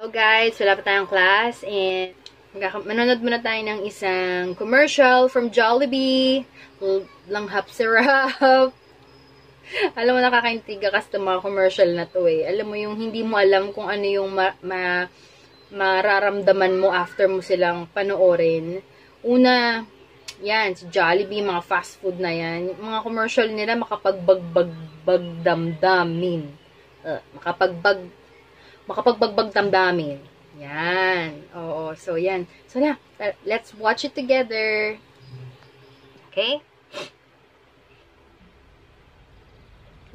So guys, wala pa tayong class and manonood muna tayo ng isang commercial from Jollibee. Langhap Sarap. Alam mo, nakakaintiga kasi itong mga commercial na to eh. Alam mo yung hindi mo alam kung ano yung mararamdaman mo after mo silang panoorin. Una, yan, si Jollibee, mga fast food na yan. Mga commercial nila makapagbagdamdamin. Makapagbagdamdamin. Yan. Oo, so yan. So na, let's watch it together. Okay?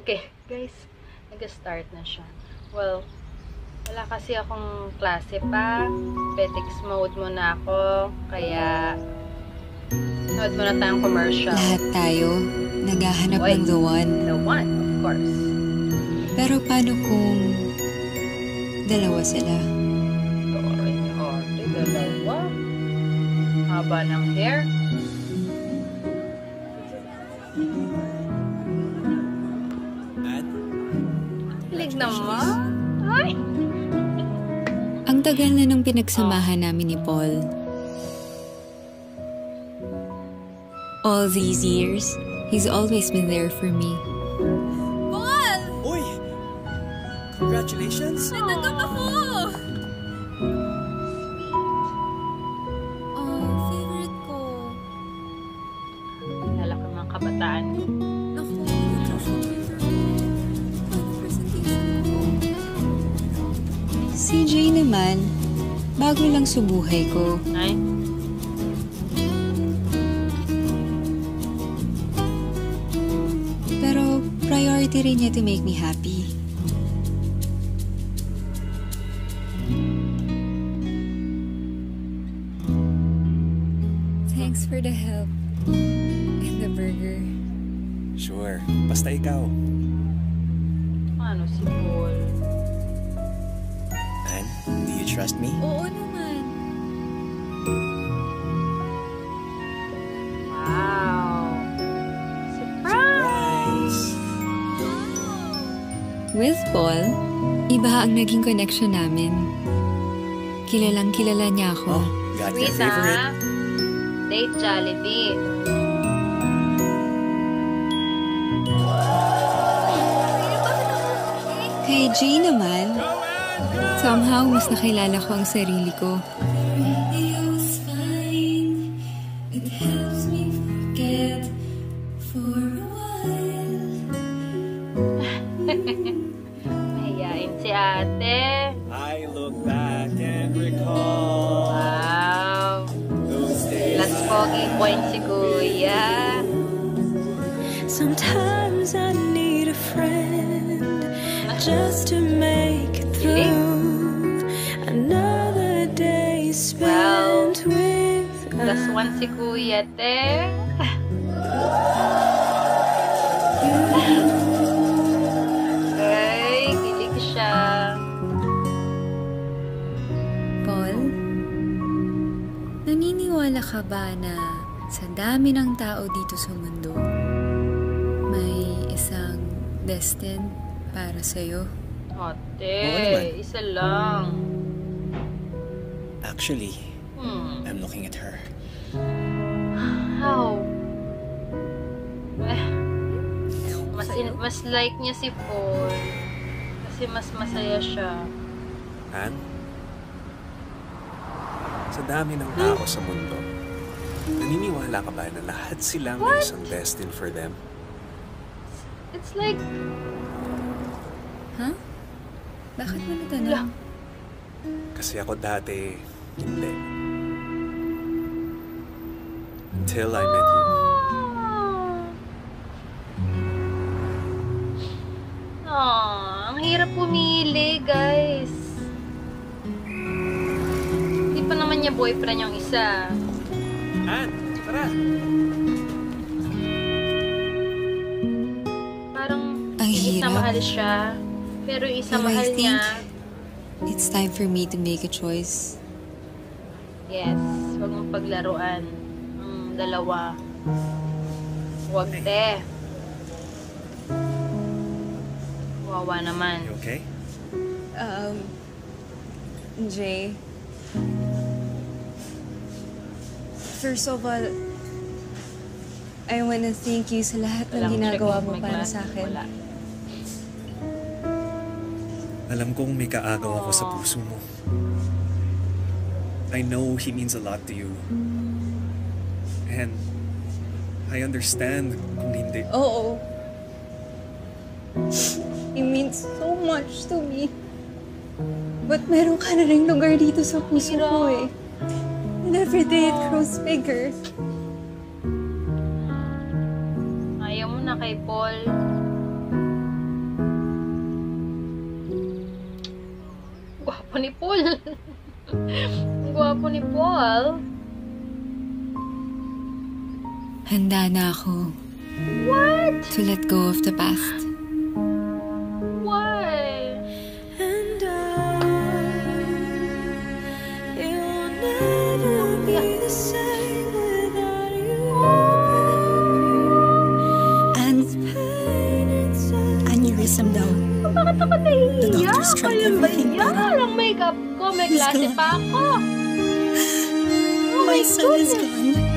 Okay, guys. Nag-start na siya. Well, wala kasi akong klase pa. Petics mode muna ako. Kaya, nood muna tayong commercial. Lahat tayo naghahanap ng the one. The one, of course. Pero paano kung dalawa sila? Dalawa? Haba ng hair? Lig naman. Ay! Ang tagal na nung pinagsamahan namin ni Paul. All these years, he's always been there for me. Paul! Uy! Congratulations! Natanggap ako! Oh, favorite ko. Lalaki mga kabataan. Ako. Si Jay naman, bago lang subuhay ko. Ay? Pero priority rin niya to make me happy. Thanks for the help. And the burger. Sure. Basta ikaw. Ano si Paul? Ann, do you trust me? Oo naman. Wow! Surprise! With Paul, iba ang naging connection namin. Kilalang kilala niya ako. Oh, got your Sweet, favorite? ha? Date Jollibee. Kay Jay naman, somehow mas nakilala ko ang sarili ko. Mahiyain si ate. I look back and recall Wow! those days. Last foggy point si Kuya. Sometimes I need a friend just to make it through another day spent with Last one si Kuya, te. Ay, kilig siya. Paul, naniniwala ka ba na sa dami ng tao dito sa mundo, may isang destined para sa'yo? Ate, Oo naman. isa lang. Actually, I'm looking at her. How? Mas like niya si Paul. Kasi mas masaya siya. Ann? Sa dami ng tao sa mundo, naniniwala ka ba na lahat silang may isang destined for them? It's like, Ha? Bakit mo natanong? Kasi ako dati, hindi. Until I met you. ang hirap pumili, guys. Hindi pa naman niya boyfriend yung isa. Ann, tara! Parang Ang yung isa hirap. mahal siya, pero yung isa Pero I mahal think niya. it's time for me to make a choice. Yes, huwag mong paglaruan ang dalawa. Huwag, te. Wawa naman. You okay? Jay. First of all, I wanna thank you sa lahat ng ginagawa mo para sa akin. Alam kong may kaagaw ako sa puso mo. I know he means a lot to you. And I understand kung hindi. Oo. It means so much to me. But meron ka na rin lugar dito sa puso ko eh. And every day it grows bigger. Ayaw mo na kay Paul. Gwapo ni Paul. Gwapo ni Paul. Handa na ako. What? To let go of the past. Why? And it will never be the same without you. And Pain inside. aneurysm daw. Bakit ako nahihiya? doctors tried Kailan ba everything, yan? pero- Ang makeup ko, may klase pa ako. Oh My my son is goodness. gone.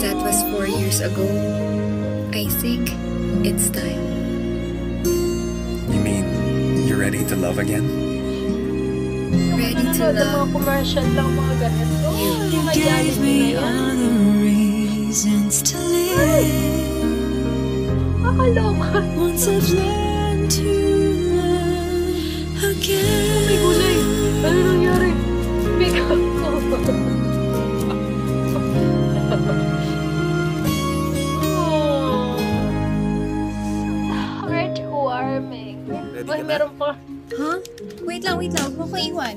That was 4 years ago. I think it's time. You mean, you're ready to love again? Ready to Nanonood ng mga love. commercial lang, mga ganito. You Mga gave Jollibee me na yan. other reasons to live. Kakaloka. Once I've learned to love again. May gulay. Ano nangyari? Makeup ko. Oh. Heartwarming. Ready Uy, ka na? meron pa. Huh? Wait lang. Huwag mo ko iwan.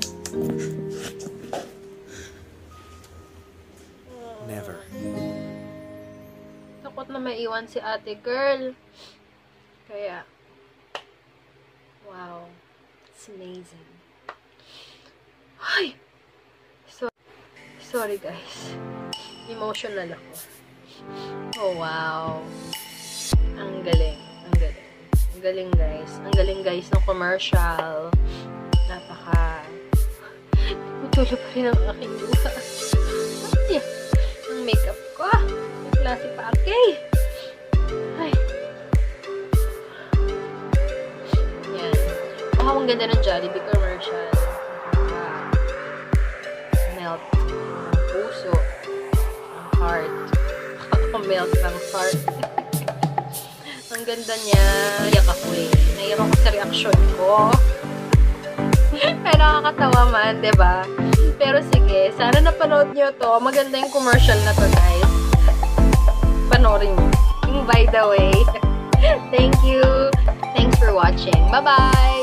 Never. Takot na maiwan si ate girl. Kaya, wow. It's amazing. Ay! Sorry guys. Emotional ako. Oh wow. Ang galing. Ang galing. Ang galing guys. Ang galing guys ng commercial. Napaka... Tutulo pa rin ang aking luha. Ay! Ang makeup ko. May klase pa okay. Ay. Yan. Oh, ang ganda ng Jollibee commercial. Melt ang puso. Ang heart. Melt ng heart. Ang ganda niya. Naiyak ako eh. Naiyak ako sa reaksyon ko. Pero nakakatawa man, diba? Pero sige, sana napanood nyo to. Maganda yung commercial na to, guys. Panoorin nyo. By the way. Thank you. Thanks for watching. Bye-bye!